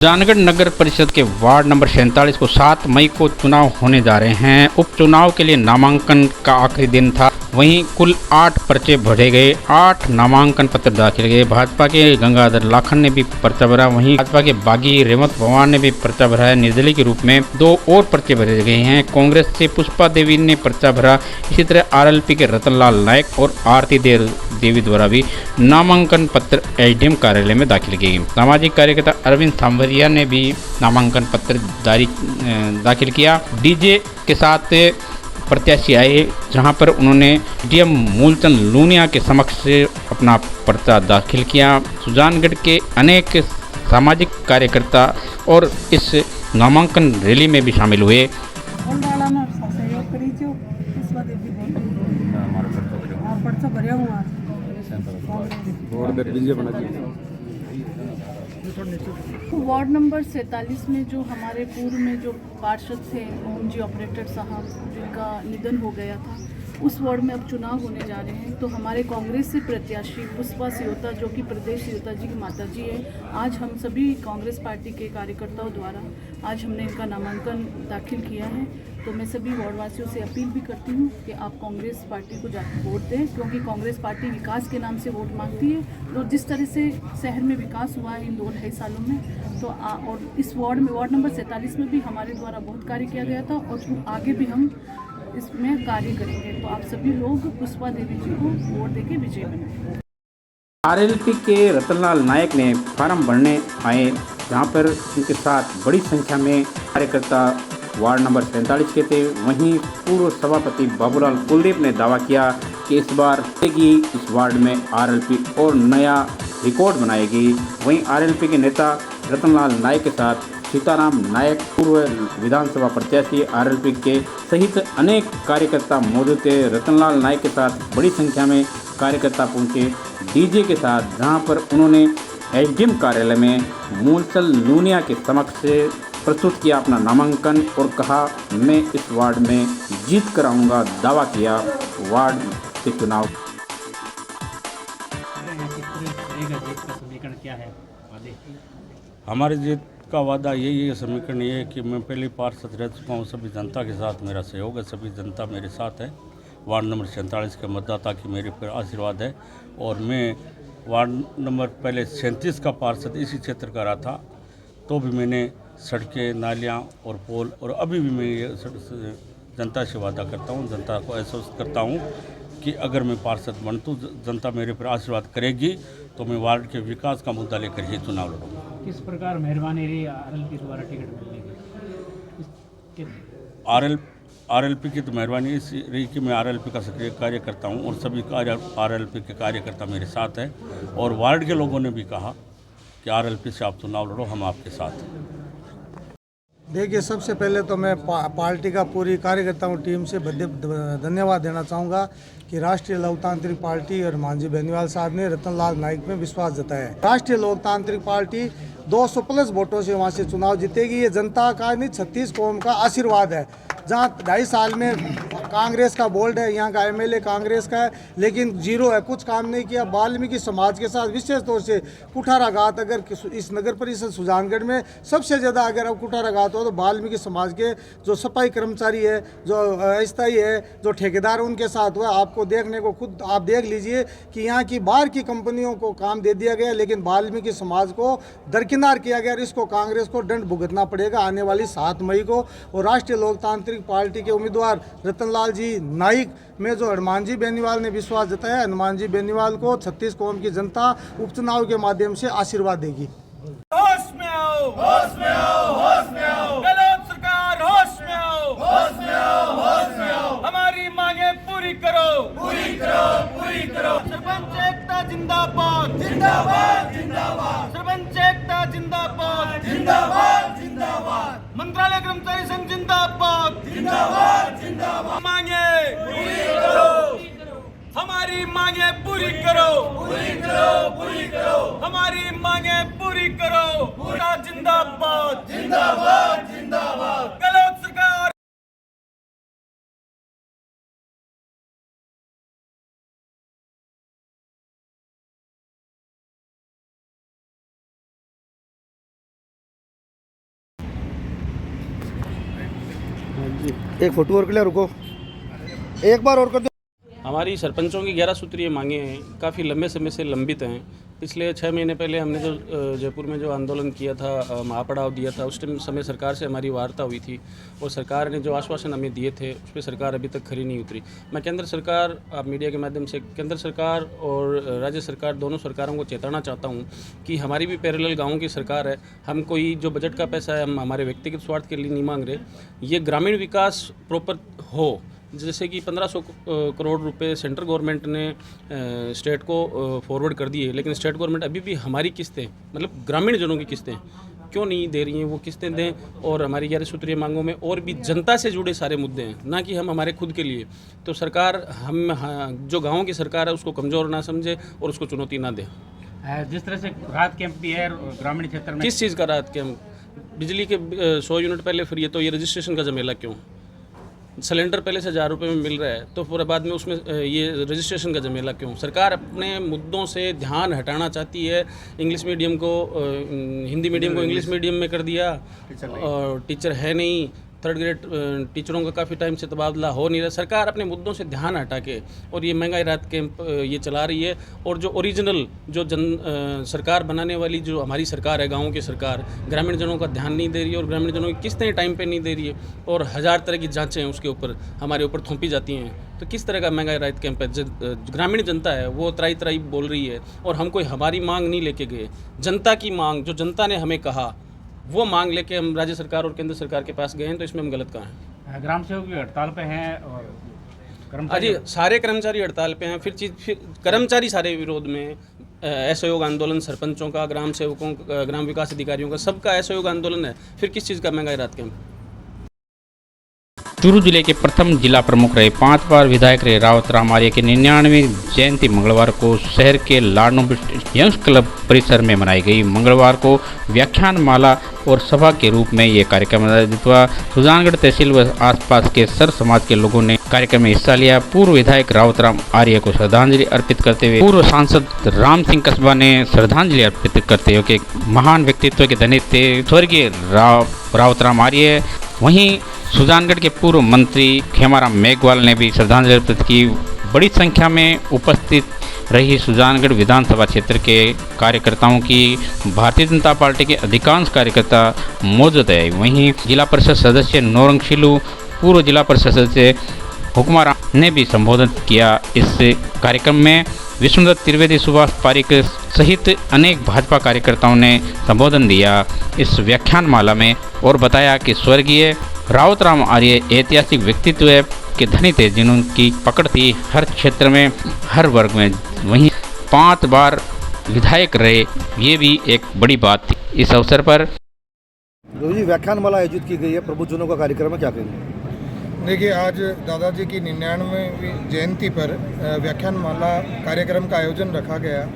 जानगढ़ नगर परिषद के ward number 47 को 7 मई को चुनाव होने जा रहे हैं। उपचुनाव के लिए नामांकन का आखिरी दिन था। वहीं कुल 8 पर्चे भरे गए, 8 नामांकन पत्र दाखिल किए। भाजपा के गंगाधर लाखन ने भी पर्चा भरा, वहीं भाजपा के बागी रेवंत भगवान ने भी पर्चा भरा है। निर्दलीय के रूप में 2 और पर्चे भरे गए हैं। कांग्रेस से पुष्पा देवी ने पर्चा भरा। इसी तरह आरएलपी के रतनलाल नायक और आरती देवी द्वारा भी नामांकन पत्र एसडीएम कार्यालय में दाखिल किए गए। सामाजिक कार्यकर्ता अरविंद सांवरिया ने भी नामांकन पत्र दाखिल किया। डीजे के साथ प्रत्याशी आए, जहां पर उन्होंने डीएम मूलचंद लूनिया के समक्ष अपना पर्चा दाखिल किया। सुजानगढ़ के अनेक सामाजिक कार्यकर्ता और इस नामांकन रैली में भी शामिल हुए। वार्ड नंबर 47 में जो हमारे पूर्व में जो पार्षद थे मोहन जी ऑपरेटर साहब, जिनका निधन हो गया था, उस वार्ड में अब चुनाव होने जा रहे हैं। तो हमारे कांग्रेस से प्रत्याशी पुष्पा सियोता, जो कि प्रदेश सियोता जी की माता जी है, आज हम सभी कांग्रेस पार्टी के कार्यकर्ताओं द्वारा आज हमने इनका नामांकन दाखिल किया है। तो मैं सभी वार्डवासियों से अपील भी करती हूँ कि आप कांग्रेस पार्टी को जाकर वोट दें, क्योंकि कांग्रेस पार्टी विकास के नाम से वोट मांगती है। तो जिस तरह से शहर में विकास हुआ है इन 2-2.5 सालों में, तो और इस वार्ड नंबर 47 में भी हमारे द्वारा बहुत कार्य किया गया था और आगे भी हम इसमें कार्य करेंगे। तो आप सभी लोग पुष्पा देवी जी को वोट देके विजय बनाएं। आरएलपी के रतनलाल नायक ने फार्म भरने आए, जहां पर उनके साथ बड़ी संख्या में कार्यकर्ता वार्ड नंबर 47 के थे। वहीं पूर्व सभापति बाबूलाल कुलदीप ने दावा किया कि इस बार इस वार्ड में आरएलपी और नया रिकॉर्ड बनाएगी। वहीं आरएलपी के नेता रतनलाल नायक के साथ सीताराम नायक, पूर्व विधानसभा प्रत्याशी आरएलपी के सहित अनेक कार्यकर्ता मौजूद थे। रतनलाल नायक के साथ बड़ी संख्या में कार्यकर्ता पहुंचे डीजे के साथ, जहां पर उन्होंने एसडीएम कार्यालय में मूलचंद लूनिया के समक्ष प्रस्तुत किया अपना नामांकन और कहा, मैं इस वार्ड में जीत कर आऊँगा। दावा किया वार्ड के चुनाव। क्या है हमारे जीत का वादा यही है, समीकरण ये है कि मैं पहले पार्षद रह चुका हूँ। सभी जनता के साथ मेरा सहयोग है, सभी जनता मेरे साथ है। वार्ड नंबर 47 के मतदाता की मेरे पर आशीर्वाद है और मैं वार्ड नंबर पहले 37 का पार्षद इसी क्षेत्र का रहा था, तो भी मैंने सड़कें, नालियाँ और पोल, और अभी भी मैं ये जनता से वादा करता हूँ, जनता को आश्वस्त करता हूँ कि अगर मैं पार्षद बनतूँ, जनता मेरे पर आशीर्वाद करेगी तो मैं वार्ड के विकास का मुद्दा लेकर ही चुनाव लड़ूँगा। किस प्रकार मेहरबानी रही आरएलपी द्वारा टिकट मिलने की? आरएलपी की तो मेहरबानी इस रही कि मैं आरएलपी का सक्रिय कार्य करता हूं और सभी आरएलपी के कार्यकर्ता मेरे साथ हैं, और वार्ड के लोगों ने भी कहा कि आरएलपी से आप चुनाव लड़ो, हम आपके साथ हैं। देखिए, सबसे पहले तो मैं पार्टी का पूरी कार्यकर्ताओं टीम से धन्यवाद देना चाहूँगा कि राष्ट्रीय लोकतांत्रिक पार्टी और मांझी बेनीवाल साहब ने रतनलाल नायक में विश्वास जताया है। राष्ट्रीय लोकतांत्रिक पार्टी 200+ वोटों से वहाँ से चुनाव जीतेगी। ये जनता का नहीं, 36 कौम का आशीर्वाद है। जहाँ 2.5 साल में कांग्रेस का बोल्ड है, यहाँ का एमएलए कांग्रेस का है, लेकिन जीरो है, कुछ काम नहीं किया। वाल्मीकि समाज के साथ विशेष तौर से कुठाराघात, अगर इस नगर परिषद सुजानगढ़ में सबसे ज़्यादा अगर अब कुठाराघात हो तो वाल्मीकि समाज के जो सफाई कर्मचारी है, जो अस्थायी है, जो ठेकेदार, उनके साथ हुआ। आपको देखने को खुद आप देख लीजिए कि यहाँ की बाहर की कंपनियों को काम दे दिया गया, लेकिन वाल्मीकि समाज को दरकिनार किया गया। इसको कांग्रेस को दंड भुगतना पड़ेगा आने वाली 7 मई को। और राष्ट्रीय लोकतांत्रिक पार्टी के उम्मीदवार रतनलाल जी नाइक में जो हनुमान जी बेनीवाल ने विश्वास जताया, हनुमान जी बेनीवाल को 36 कौम की जनता उपचुनाव के माध्यम से आशीर्वाद देगी। होश में आओ, होश में आओ, होश में आओ। गलत सरकार, होश में आओ, होश में आओ, होश में आओ। हमारी मांगे पूरी करो, पूरी करो, पूरी करो। सरपंच एकता जिंदाबाद, जिंदाबाद, जिंदाबाद। सरपंच एकता जिंदाबाद, जिंदाबाद, जिंदाबाद। मंत्रालय कर्मचारी संघ जिंदाबाद, जिंदाबाद, जिंदाबाद। मांगे पूरी करो, हमारी मांगे पूरी करो, पूरी करो, पूरी करो। हमारी मांगे पूरी करो। पूरा जिंदाबाद, जिंदाबाद, जिंदाबाद। गलत सरकार। एक फोटो और के लिए रुको, एक बार और कर दो। हमारी सरपंचों की 11 सूत्रीय मांगे हैं, काफ़ी लंबे समय से लंबित हैं। पिछले 6 महीने पहले हमने जो जयपुर में जो आंदोलन किया था, महापड़ाव दिया था, उस टाइम समय सरकार से हमारी वार्ता हुई थी और सरकार ने जो आश्वासन हमें दिए थे उस पर सरकार अभी तक खरी नहीं उतरी। मैं केंद्र सरकार, आप मीडिया के माध्यम से केंद्र सरकार और राज्य सरकार दोनों सरकारों को चेताना चाहता हूँ कि हमारी भी पैरेलल गाँवों की सरकार है। हम कोई जो बजट का पैसा है हम हमारे व्यक्तिगत स्वार्थ के लिए नहीं मांग रहे। ये ग्रामीण विकास प्रॉपर हो, जैसे कि 1500 करोड़ रुपए सेंट्रल गवर्नमेंट ने स्टेट को फॉरवर्ड कर दिए, लेकिन स्टेट गवर्नमेंट अभी भी हमारी किस्तें, मतलब ग्रामीण जनों की किस्तें क्यों नहीं दे रही हैं? वो किस्तें दें। और हमारी 11 सूत्रीय मांगों में और भी जनता से जुड़े सारे मुद्दे हैं, ना कि हम हमारे खुद के लिए। तो सरकार जो गाँव की सरकार है उसको कमज़ोर ना समझे और उसको चुनौती ना दे। जिस तरह से राहत कैंप भी है ग्रामीण क्षेत्र में, किस चीज़ का राहत कैंप? बिजली के 100 यूनिट पहले फ्री है, तो ये रजिस्ट्रेशन का झमेला क्यों? सिलेंडर पहले से 1000 रुपये में मिल रहा है तो पूरे बाद में उसमें ये रजिस्ट्रेशन का झमेला क्यों? सरकार अपने मुद्दों से ध्यान हटाना चाहती है। इंग्लिश मीडियम को हिंदी मीडियम को इंग्लिश मीडियम में कर दिया और टीचर है नहीं। 3rd ग्रेड टीचरों का काफ़ी टाइम से तबादला हो नहीं रहा। सरकार अपने मुद्दों से ध्यान हटा के और ये महंगाई राहत कैंप ये चला रही है। और जो ओरिजिनल जो सरकार बनाने वाली जो हमारी सरकार है, गाँव की सरकार, ग्रामीण जनों का ध्यान नहीं दे रही है और ग्रामीण जनों की किस्तें टाइम पे नहीं दे रही है और 1000 तरह की जाँचें उसके ऊपर हमारे ऊपर थोपी जाती हैं। तो किस तरह का महंगाई राहत कैंप है? ग्रामीण जनता है वो त्राई त्राई बोल रही है और हम कोई हमारी मांग नहीं लेके गए। जनता की मांग, जो जनता ने हमें कहा, वो मांग लेके हम राज्य सरकार और केंद्र सरकार के पास गए हैं। तो इसमें हम गलत कहाँ हैं? ग्राम सेवक भी हड़ताल पे हैं और अजी सारे कर्मचारी हड़ताल पे हैं। फिर कर्मचारी सारे विरोध में, असहयोग आंदोलन सरपंचों का, ग्राम सेवकों का, ग्राम विकास अधिकारियों का, सबका असहयोग आंदोलन है। फिर किस चीज़ का महंगाई राहत कैंप? चूरू जिले के प्रथम जिला प्रमुख रहे, 5 बार विधायक रहे रावत राम आर्य की 99वीं जयंती मंगलवार को शहर के लाडनू यंग्स क्लब परिसर में मनाई गई। मंगलवार को व्याख्यान माला और सभा के रूप में ये कार्यक्रम आयोजित हुआ। सुजानगढ़ तहसील व आसपास के सर समाज के लोगों ने कार्यक्रम में हिस्सा लिया। पूर्व विधायक रावत राम आर्य को श्रद्धांजलि अर्पित करते हुए पूर्व सांसद राम सिंह कस्बा ने श्रद्धांजलि अर्पित करते हुए महान व्यक्तित्व के धनी थे स्वर्गीय रावत राम आर्य। वहीं सुजानगढ़ के पूर्व मंत्री खेमाराम मेघवाल ने भी श्रद्धांजलि अर्पित की। बड़ी संख्या में उपस्थित रही सुजानगढ़ विधानसभा क्षेत्र के कार्यकर्ताओं की भारतीय जनता पार्टी के अधिकांश कार्यकर्ता मौजूद है। वहीं जिला परिषद सदस्य नौरंग शिलू, पूर्व जिला परिषद सदस्य हुक्माराम ने भी संबोधन किया। इस कार्यक्रम में विष्णुदत्त त्रिवेदी, सुभाष पारिक सहित अनेक भाजपा कार्यकर्ताओं ने संबोधन दिया इस व्याख्यान माला में और बताया कि स्वर्गीय रावत राम आर्य ऐतिहासिक व्यक्तित्व के धनी थे जिनकी पकड़ थी हर क्षेत्र में, हर वर्ग में। वहीं 5 बार विधायक रहे, ये भी एक बड़ी बात थी। इस अवसर पर जो जी व्याख्यान माला आयोजित की गई है, प्रबुद्धजनों का कार्यक्रम है, क्या कहेंगे? देखिए, आज दादाजी की 99वीं जयंती पर व्याख्यान माला कार्यक्रम का आयोजन रखा गया,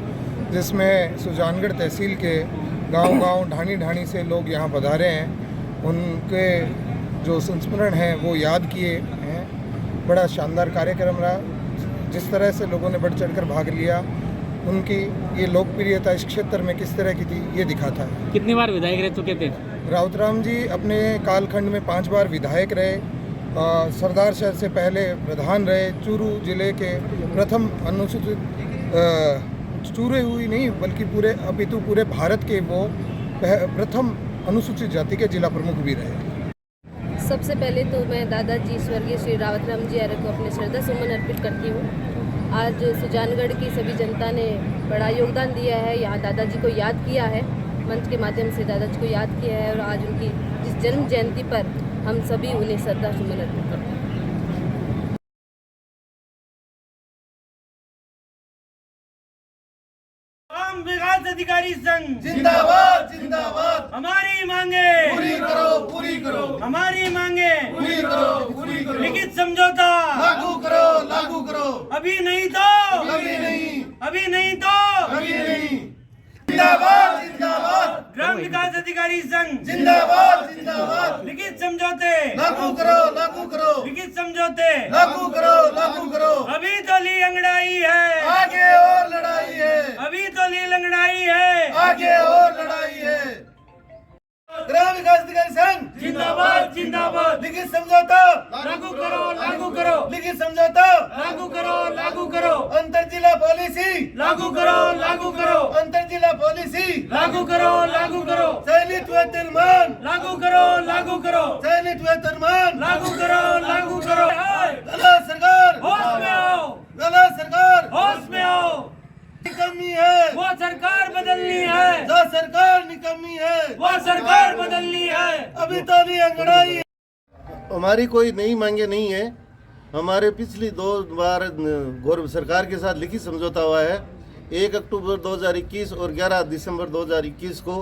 जिसमें सुजानगढ़ तहसील के गांव-गांव, ढाणी-ढाणी से लोग यहाँ पधारे हैं। उनके जो संस्मरण हैं वो याद किए हैं। बड़ा शानदार कार्यक्रम रहा। जिस तरह से लोगों ने बढ़ चढ़कर भाग लिया, उनकी ये लोकप्रियता इस क्षेत्र में किस तरह की थी ये दिखाता है। कितनी बार विधायक रह चुके थे? रावत राम जी अपने कालखंड में 5 बार विधायक रहे। सरदार शहर से पहले प्रधान रहे। चूरू जिले के प्रथम अनुसूचित चूरे हुई नहीं बल्कि पूरे भारत के वो प्रथम अनुसूचित जाति के जिला प्रमुख भी रहे। सबसे पहले तो मैं दादाजी स्वर्गीय श्री रावत राम जी आर्य को अपने श्रद्धा सुमन अर्पित करती हूँ। आज सुजानगढ़ की सभी जनता ने बड़ा योगदान दिया है, यहाँ दादाजी को याद किया है, मंच के माध्यम से दादाजी को याद किया है और आज उनकी इस जन्म जयंती पर हम सभी उन्हें श्रद्धा सुमन अर्पित करते हैं। विकास अधिकारी संघ जिंदाबाद जिंदाबाद। हमारी मांगे पूरी करो, पूरी करो। हमारी मांगे पूरी करो, पूरी करो। लिखित समझौता लागू करो, लागू करो। अभी नहीं तो कभी नहीं, अभी नहीं तो कभी नहीं। जिंदाबाद जिंदाबाद। ग्राम विकास अधिकारी संघ जिंदाबाद जिंदाबाद। लिखित समझौते लागू करो, लागू करो। लिखित समझौते लागू करो, लागू करो। अभी तो ली अंगड़ाई है, आगे और लड़ाई है। अभी तो ली लंगड़ाई है, आगे और लड़ाई है। ग्राम विकास अधिकारी संघ जिंदाबाद जिंदाबाद। लिखित समझौता लागू करो लागू करो। लिखित समझौता लागू करो लागू करो। अंतर जिला पॉलिसी लागू करो लागू करो। अंतर जिला पॉलिसी लागू करो लागू करो। चयनित वेतनमान लागू करो लागू करो। चयनित वेतनमान लागू करो लागू करो। गलत सरकार होश में आओ। गलत सरकार होश में आओ। निकम्मी है वो सरकार बदलनी है। जो सरकार निकम्मी है वो सरकार बदलनी है। अभी तो नहीं अंगड़ाई। हमारी कोई नई मांगे नहीं है। हमारे पिछली 2 बार गौरव सरकार के साथ लिखित समझौता हुआ है। 1 अक्टूबर 2021 और 11 दिसंबर 2021 को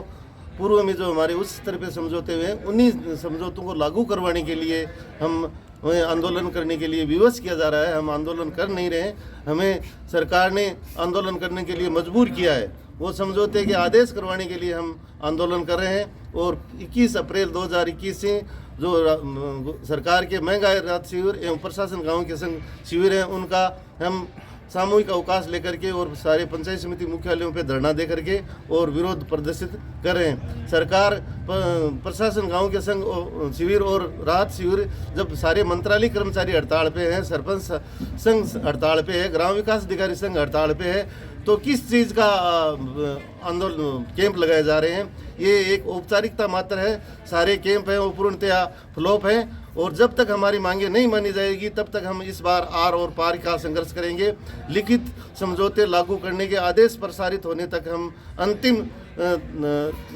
पूर्व में जो हमारे उस स्तर पे समझौते हुए उन्हीं समझौतों को लागू करवाने के लिए हम आंदोलन करने के लिए विवश किया जा रहा है। हम आंदोलन कर नहीं रहे। हमें सरकार ने आंदोलन करने के लिए मजबूर किया है। वो समझौते के आदेश करवाने के लिए हम आंदोलन कर रहे हैं। और 21 अप्रैल 2021 से जो सरकार के महंगाई राहत शिविर एवं प्रशासन गाँव के संघ शिविर हैं उनका हम सामूहिक अवकाश लेकर के और सारे पंचायत समिति मुख्यालयों पे धरना दे करके और विरोध प्रदर्शित कर रहे हैं। सरकार प्रशासन गांव के संघ शिविर और राहत शिविर जब सारे मंत्रालय कर्मचारी हड़ताल पे हैं, सरपंच संघ हड़ताल पे है, ग्राम विकास अधिकारी संघ हड़ताल पे है, तो किस चीज़ का आंदोलन कैंप लगाए जा रहे हैं? ये एक औपचारिकता मात्र है। सारे कैंप हैं वो पूर्णतया फ्लॉप हैं। और जब तक हमारी मांगे नहीं मानी जाएगी तब तक हम इस बार आर और पार का संघर्ष करेंगे। लिखित समझौते लागू करने के आदेश प्रसारित होने तक हम अंतिम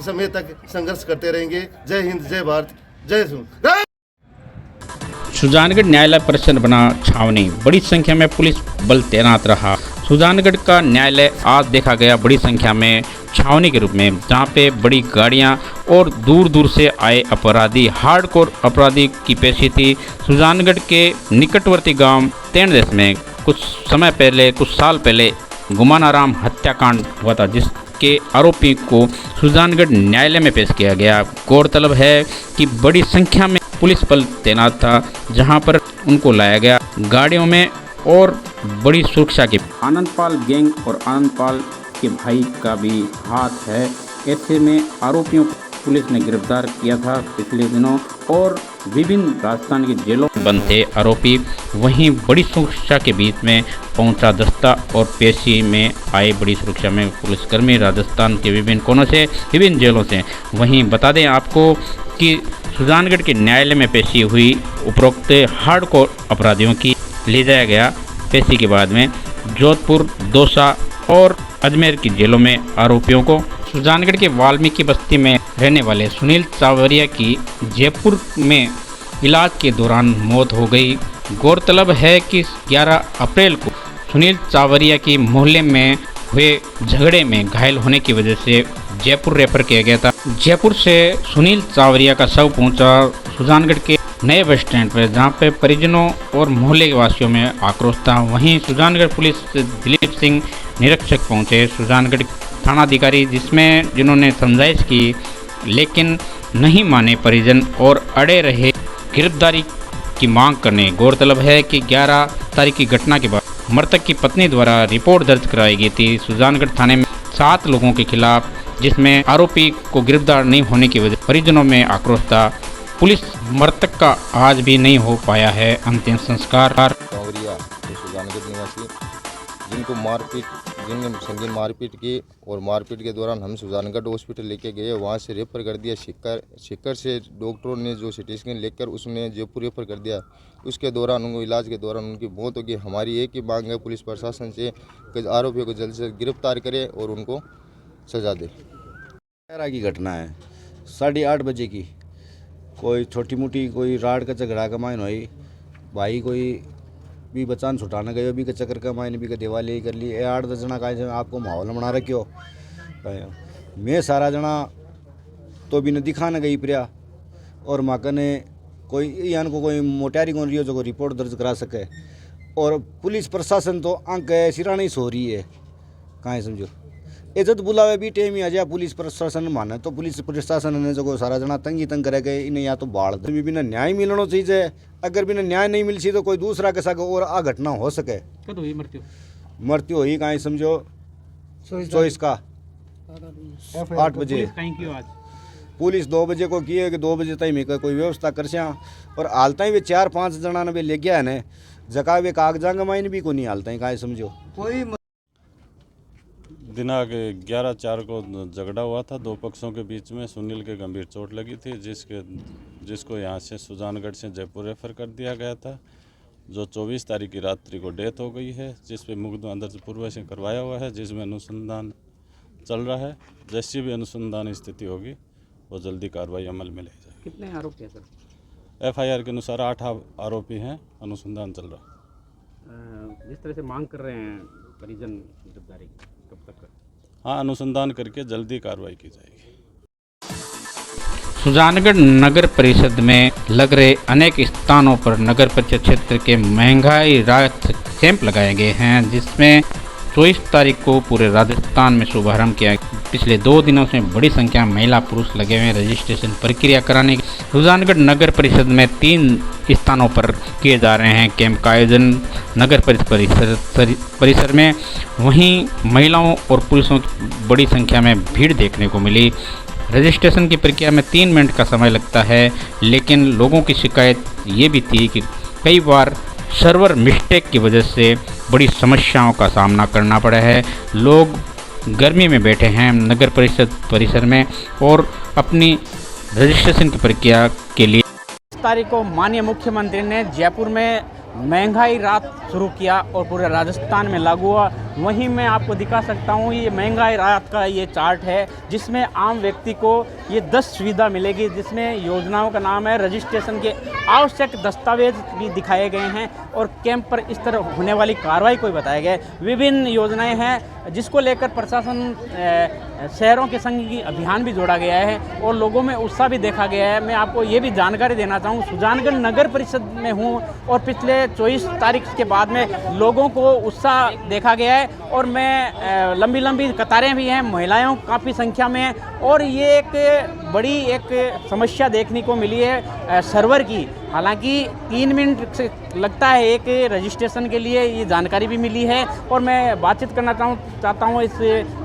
समय तक संघर्ष करते रहेंगे। जय हिंद, जय भारत, जय सुन। सुजानगढ़ न्यायालय परिसर बना छावनी, बड़ी संख्या में पुलिस बल तैनात रहा। सुजानगढ़ का न्यायालय आज देखा गया बड़ी संख्या में छावनी के रूप में, जहां पे बड़ी गाड़ियां और दूर दूर से आए अपराधी, हार्डकोर अपराधी की पेशी थी। सुजानगढ़ के निकटवर्ती गांव तेंडदेस में कुछ समय पहले, कुछ साल पहले गुमानाराम हत्याकांड हुआ था, जिसके आरोपी को सुजानगढ़ न्यायालय में पेश किया गया। गौरतलब है कि बड़ी संख्या में पुलिस बल तैनात था, जहां पर उनको लाया गया गाड़ियों में और बड़ी सुरक्षा की। आनंदपाल गैंग और आनंदपाल के भाई का भी हाथ है। ऐसे में आरोपियों को पुलिस ने गिरफ्तार किया था पिछले दिनों और विभिन्न राजस्थान की जेलों में बंद थे आरोपी। वहीं बड़ी सुरक्षा के बीच में पहुंचा दस्ता और पेशी में आए बड़ी सुरक्षा में पुलिसकर्मी राजस्थान के विभिन्न कोनों से, विभिन्न जेलों से। वहीं बता दें आपको कि सुजानगढ़ के न्यायालय में पेशी हुई उपरोक्त हार्डकोर अपराधियों की ले जाया गया पेशी के बाद में जोधपुर, दौसा और अजमेर की जेलों में आरोपियों को। सुजानगढ़ के वाल्मीकि बस्ती में रहने वाले सुनील चावरिया की जयपुर में इलाज के दौरान मौत हो गई। गौरतलब है कि 11 अप्रैल को सुनील चावरिया की मोहल्ले में हुए झगड़े में घायल होने की वजह से जयपुर रेफर किया गया था। जयपुर से सुनील चावरिया का शव पहुंचा सुजानगढ़ के नए बस स्टैंड पर, जहां पे परिजनों और मोहल्ले के वासियों में आक्रोश था। वहीं सुजानगढ़ पुलिस दिलीप सिंह निरीक्षक पहुंचे, सुजानगढ़ थानाधिकारी, जिन्होंने समझाइश की लेकिन नहीं माने परिजन और अड़े रहे गिरफ्तारी की मांग करने। गौरतलब है कि 11 तारीख की घटना के बाद मृतक की पत्नी द्वारा रिपोर्ट दर्ज कराई गई थी सुजानगढ़ थाने में 7 लोगों के खिलाफ, जिसमें आरोपी को गिरफ्तार नहीं होने की वजह परिजनों में आक्रोश था। पुलिस मृतक का आज भी नहीं हो पाया है अंतिम संस्कार। चावरिया सुजानगढ़ निवासी जिनको जिनने संगीन मारपीट की और मारपीट के दौरान हम सुजानगढ़ हॉस्पिटल लेके गए, वहाँ से रेफर कर दिया शिक्कर से डॉक्टरों ने जो सिटी स्कैन लेकर उसने जयपुर रेफर कर दिया। उसके दौरान उनको इलाज के दौरान उनकी मौत हो गई। हमारी एक ही मांग है पुलिस प्रशासन से कि आरोपियों को जल्द से गिरफ्तार करे और उनको सजा दे। की घटना है 8:30 बजे की, कोई छोटी मोटी कोई राड का झगड़ा का मायन हुई, भाई कोई भी बचान छुटाना गए भी के चक्कर का मायने भी का दिवाली कर ली। 8-10 जना का आपको माहौल बना रखियो। मैं सारा जना तो भी न दिखाना गई प्रिया और माका ने कोई यान को कोई मोटारी कौन रही हो जो रिपोर्ट दर्ज करा सके। और पुलिस प्रशासन तो आंक सिरा नहीं सो रही है, कहाँ समझो इज्जत बुलावे भी टेम ही आ जाए पुलिस प्रशासन माने तो पुलिस प्रशासन ने जो सारा जना तंग ही तंग करे गए इन्हें या तो बाढ़ भी बिना न्याय मिलना चाहिए। अगर बिना न्याय नहीं मिल सी तो कोई दूसरा के साथ और आ घटना हो सके। मृत्यु हुई कहीं समझो 24 का 8 बजे। पुलिस 2 बजे को किए कि 2 बजे तक में कोई व्यवस्था कर सया और हालता ही वे 4-5 जना ने ले गया ने जगह वे कागजांग माइन भी को नहीं हालता ही काहे समझो। कोई दिनांक 11/4 को झगड़ा हुआ था 2 पक्षों के बीच में। सुनील के गंभीर चोट लगी थी जिसको यहाँ से सुजानगढ़ से जयपुर रेफर कर दिया गया था, जो 24 तारीख की रात्रि को डेथ हो गई है, जिस पे मुकदमा दर्ज पूर्व से करवाया हुआ है, जिसमें अनुसंधान चल रहा है। जैसी भी अनुसंधान स्थिति होगी वो जल्दी कार्रवाई अमल में ले जाएगी। कितने आरोपी हैं सर? FIR के अनुसार 8 आरोपी हैं, अनुसंधान चल रहा है। जिस तरह से मांग कर रहे हैं परिजन गिरफ्तारी, कब तक? हाँ, अनुसंधान करके जल्दी कार्रवाई की जाएगी। सुजानगढ़ नगर परिषद में लग रहे अनेक स्थानों पर नगर परिषद क्षेत्र के महंगाई राहत कैंप लगाए गए हैं, जिसमें 24 तारीख को पूरे राजस्थान में शुभारंभ किया। पिछले 2 दिनों से बड़ी संख्या में महिला पुरुष लगे हुए हैं रजिस्ट्रेशन प्रक्रिया कराने। सुजानगढ़ नगर परिषद में 3 स्थानों पर किए जा रहे हैं कैंप का आयोजन नगर परिसर में। वहीं महिलाओं और पुरुषों की बड़ी संख्या में भीड़ देखने को मिली। रजिस्ट्रेशन की प्रक्रिया में 3 मिनट का समय लगता है, लेकिन लोगों की शिकायत ये भी थी कि कई बार सर्वर मिस्टेक की वजह से बड़ी समस्याओं का सामना करना पड़ा है। लोग गर्मी में बैठे हैं नगर परिषद परिसर में और अपनी रजिस्ट्रेशन की प्रक्रिया के लिए। इस तारीख को माननीय मुख्यमंत्री ने जयपुर में महंगाई राहत शुरू किया और पूरे राजस्थान में लागू हुआ। वहीं मैं आपको दिखा सकता हूँ, ये महंगाई राहत का ये चार्ट है, जिसमें आम व्यक्ति को ये 10 सुविधा मिलेगी, जिसमें योजनाओं का नाम है। रजिस्ट्रेशन के आवश्यक दस्तावेज भी दिखाए गए हैं और कैंप पर इस तरह होने वाली कार्रवाई को बताया गया है। विभिन्न योजनाएं हैं जिसको लेकर प्रशासन शहरों के संग की अभियान भी जोड़ा गया है और लोगों में उत्साह भी देखा गया है। मैं आपको ये भी जानकारी देना चाहूँ, सुजानगढ़ नगर परिषद में हूँ और पिछले 24 तारीख के बाद में लोगों को उत्साह देखा गया है और मैं लंबी लंबी कतारें भी हैं, महिलाएं काफ़ी संख्या में हैं और ये एक बड़ी एक समस्या देखने को मिली है सर्वर की। हालांकि 3 मिनट से लगता है एक रजिस्ट्रेशन के लिए, ये जानकारी भी मिली है और मैं बातचीत करना चाहता हूँ इस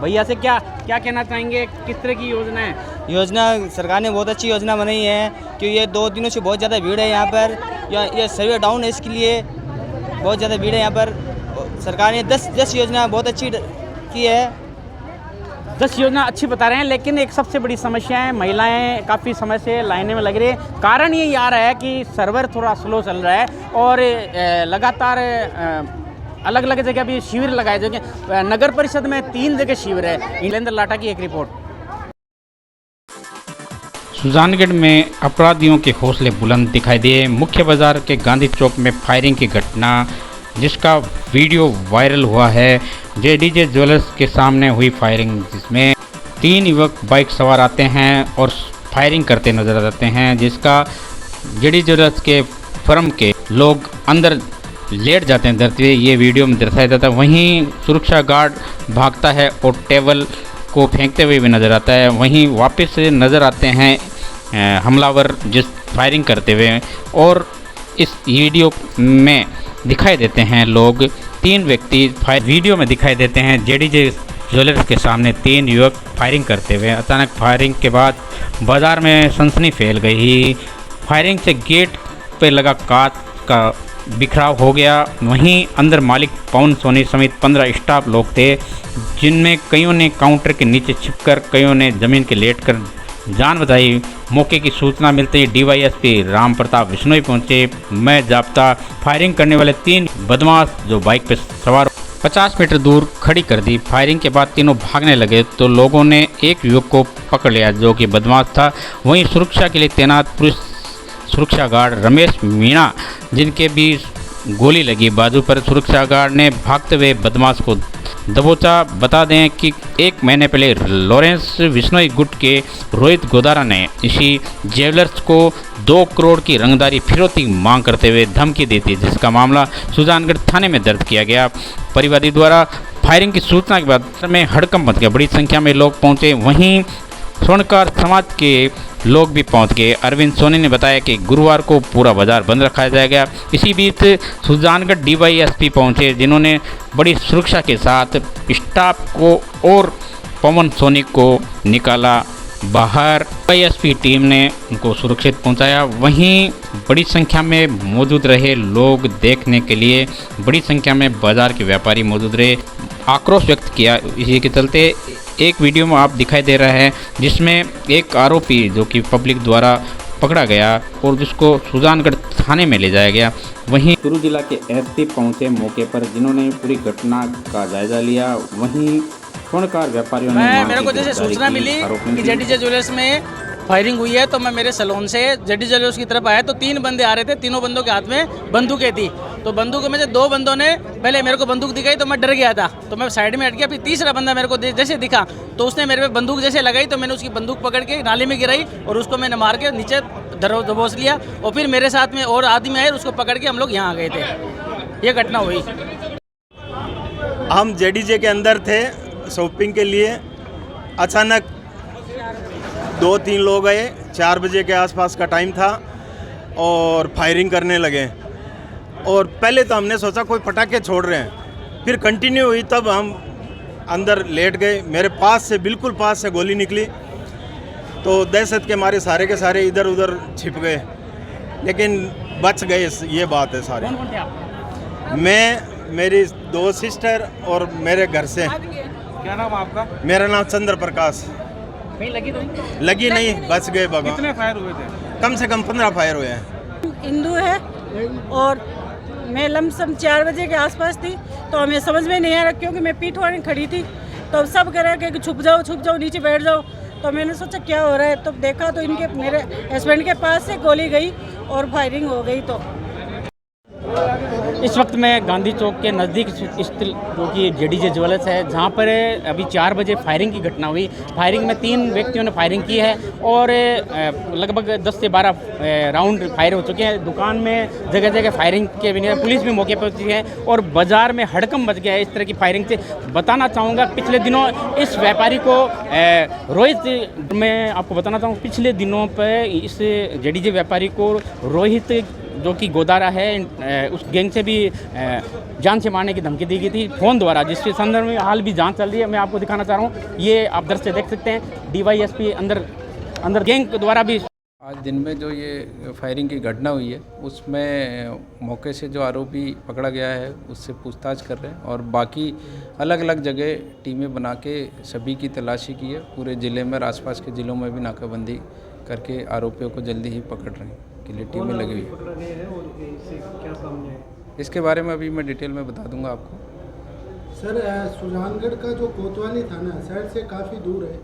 भैया से। क्या कहना चाहेंगे, किस तरह की योजना है? योजना सरकार ने बहुत अच्छी योजना बनाई है कि ये 2 दिनों से बहुत ज़्यादा भीड़ है यहाँ पर, ये सर्वे डाउन है, इसके लिए बहुत ज़्यादा भीड़ है यहाँ पर। सरकार ने 10 योजना बहुत अच्छी की है। 10 योजना अच्छी बता रहे हैं, लेकिन एक सबसे बड़ी समस्या है, महिलाएं काफ़ी समय से लाइने में लग रही है। कारण ये आ रहा है कि सर्वर थोड़ा स्लो चल रहा है और लगातार अलग अलग जगह भी शिविर लगाए जाएंगे। नगर परिषद में 3 जगह शिविर है। इलेंद्र लाटा की एक रिपोर्ट। सुजानगढ़ में अपराधियों के हौसले बुलंद दिखाई दिए। मुख्य बाजार के गांधी चौक में फायरिंग की घटना, जिसका वीडियो वायरल हुआ है। JDJ ज्वेलर्स के सामने हुई फायरिंग, जिसमें 3 युवक बाइक सवार आते हैं और फायरिंग करते नजर आते हैं, जिसका JDJ ज्वेलर्स के फर्म के लोग अंदर लेट जाते हैं धरती हुए, ये वीडियो में दर्शाया जाता है। वहीं सुरक्षा गार्ड भागता है और टेबल को फेंकते हुए भी नज़र आता है। वहीं वापस नज़र आते हैं हमलावर जिस फायरिंग करते हुए, और इस वीडियो में दिखाई देते हैं लोग 3 व्यक्ति वीडियो में दिखाई देते हैं। JDJ ज्वेलर्स के सामने 3 युवक फायरिंग करते हुए। अचानक फायरिंग के बाद बाज़ार में सनसनी फैल गई। फायरिंग से गेट पे लगा कांच का बिखराव हो गया। वहीं अंदर मालिक पवन सोनी समेत 15 स्टाफ लोग थे, जिनमें कईयों ने काउंटर के नीचे छिपकर, कईयों ने ज़मीन के लेटकर जान बचाई। मौके की सूचना मिलते ही DYSP राम प्रताप बिश्नोई पहुंचे। मैं जाब्ता फायरिंग करने वाले 3 बदमाश जो बाइक पर सवार 50 मीटर दूर खड़ी कर दी। फायरिंग के बाद तीनों भागने लगे तो लोगों ने एक युवक को पकड़ लिया जो कि बदमाश था। वहीं सुरक्षा के लिए तैनात पुलिस सुरक्षा गार्ड रमेश मीणा, जिनके भी गोली लगी बाजू पर, सुरक्षा गार्ड ने भागते हुए बदमाश को दबोचा। बता दें कि 1 महीने पहले लॉरेंस विश्नोई गुट के रोहित गोदारा ने इसी ज्वेलर्स को 2 करोड़ की रंगदारी फिरौती मांग करते हुए धमकी दी थी, जिसका मामला सुजानगढ़ थाने में दर्ज किया गया। परिवादी द्वारा फायरिंग की सूचना के बाद में हड़कंप मच गया, बड़ी संख्या में लोग पहुंचे। वहीं स्वर्णकार समाज के लोग भी पहुंच गए। अरविंद सोनी ने बताया कि गुरुवार को पूरा बाजार बंद रखा जाएगा। इसी बीच सुजानगढ़ DYSP पहुंचे, जिन्होंने बड़ी सुरक्षा के साथ स्टाफ को और पवन सोनी को निकाला। बाहर एसपी टीम ने उनको सुरक्षित पहुंचाया। वहीं बड़ी संख्या में मौजूद रहे लोग देखने के लिए, बड़ी संख्या में बाजार के व्यापारी मौजूद रहे, आक्रोश व्यक्त किया। इसी के चलते एक वीडियो में आप दिखाई दे रहा है जिसमें एक आरोपी जो कि पब्लिक द्वारा पकड़ा गया और जिसको सुजानगढ़ थाने में ले जाया गया। वहीं चूरू जिला के एसपी पहुंचे मौके पर, जिन्होंने पूरी घटना का जायजा लिया। वहीं स्वर्णकार व्यापारियों ने मेरे को जैसे सूचना मिली कि जेडीजे ज्वेलर्स में फायरिंग हुई है, तो मैं मेरे सैलून से जेडीजे ज्वेलर्स की तरफ आया तो 3 बंदे आ रहे थे। तीनों बंदों के हाथ में बंदूकें थी। तो बंदूकों में से 2 बंदों ने पहले मेरे को बंदूक दिखाई तो मैं डर गया था, तो मैं साइड में हट गया। फिर तीसरा बंदा मेरे को जैसे दिखा तो उसने मेरे पे बंदूक जैसे लगाई, तो मैंने उसकी बंदूक पकड़ के नाली में गिराई और उसको मैंने मार के नीचे दबोच लिया। और फिर मेरे साथ में और आदमी आए, उसको पकड़ के हम लोग यहाँ आ गए थे। ये घटना हुई। हम जेडीजे के अंदर थे शॉपिंग के लिए। अचानक 2-3 लोग आए, 4 बजे के आसपास का टाइम था, और फायरिंग करने लगे। और पहले तो हमने सोचा कोई पटाखे छोड़ रहे हैं, फिर कंटिन्यू हुई, तब हम अंदर लेट गए। मेरे पास से, बिल्कुल पास से गोली निकली, तो दहशत के मारे सारे के सारे इधर उधर छिप गए, लेकिन बच गए। ये बात है सारी। मैं, मेरी 2 सिस्टर और मेरे घर से। क्या नाम आपका? मेरा नाम चंद्र प्रकाश। कहीं लगी तो नहीं? लगी नहीं, बच गए भगवान। कितने फायर हुए थे? कम से कम 15 फायर हुए हैं। हिंदू है और मैं लमसम 4 बजे के आसपास थी, तो हमें समझ में नहीं आ रहा, क्योंकि मैं पीठ खड़ी थी। तो सब कह रहे कि छुप जाओ, नीचे बैठ जाओ। तो मैंने सोचा क्या हो रहा है, तो देखा तो इनके, मेरे हस्बैंड के पास से गोली गई और फायरिंग हो गई। तो इस वक्त मैं गांधी चौक के नज़दीक स्थित जो कि जेडीजे ज्वेलर्स है, जहां पर अभी 4 बजे फायरिंग की घटना हुई। फायरिंग में 3 व्यक्तियों ने फायरिंग की है और लगभग 10 से 12 राउंड फायर हो चुके हैं। दुकान में जगह जगह फायरिंग के भी, पुलिस भी मौके पर पहुंची है और बाज़ार में हड़कंप मच गया है इस तरह की फायरिंग से। बताना चाहूँगा पिछले दिनों इस व्यापारी को रोहित, मैं आपको बताना चाहूँ पिछले दिनों पर इस जेडीजे व्यापारी को रोहित जो कि गोदारा है, उस गैंग से भी जान से मारने की धमकी दी गई थी फ़ोन द्वारा, जिसके संदर्भ में हाल भी जांच चल रही है। मैं आपको दिखाना चाह रहा हूँ, ये आप दृश्य देख सकते हैं। डीवाईएसपी अंदर गैंग द्वारा भी। आज दिन में जो ये फायरिंग की घटना हुई है, उसमें मौके से जो आरोपी पकड़ा गया है उससे पूछताछ कर रहे हैं, और बाकी अलग अलग जगह टीमें बना के सभी की तलाशी की है। पूरे ज़िले में और आसपास के ज़िलों में भी नाकाबंदी करके आरोपियों को जल्दी ही पकड़ रहे हैं के लिए टीमें लगी हुई है। इसके बारे में अभी मैं डिटेल में बता दूंगा आपको। सर, सुजानगढ़ का जो कोतवाली थाना शहर से काफ़ी दूर है,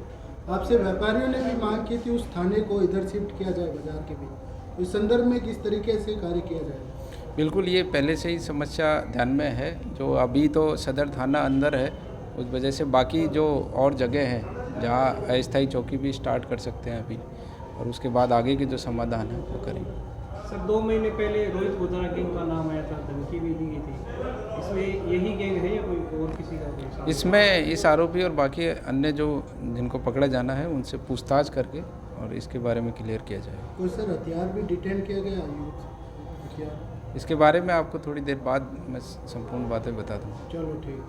आपसे व्यापारियों ने भी मांग की थी उस थाने को इधर शिफ्ट किया जाए बाजार के भी। इस संदर्भ में किस तरीके से कार्य किया जाए? बिल्कुल, ये पहले से ही समस्या ध्यान में है। जो अभी तो सदर थाना अंदर है, उस वजह से बाकी जो और जगह हैं जहाँ अस्थायी चौकी भी स्टार्ट कर सकते हैं अभी, और उसके बाद आगे के जो समाधान है वो करेंगे। सर, 2 महीने पहले रोहित गोदारा गैंग का नाम आया था, धमकी भी दी गई थी। इसमें यही गैंग है या कोई और किसी का? इसमें इस आरोपी और बाकी अन्य जो जिनको पकड़ा जाना है उनसे पूछताछ करके और इसके बारे में क्लियर किया जाएगा। कोई सर हथियार भी डिटेन किया गया? इसके बारे में आपको थोड़ी देर बाद मैं संपूर्ण बातें बता दूँगा। चलो ठीक।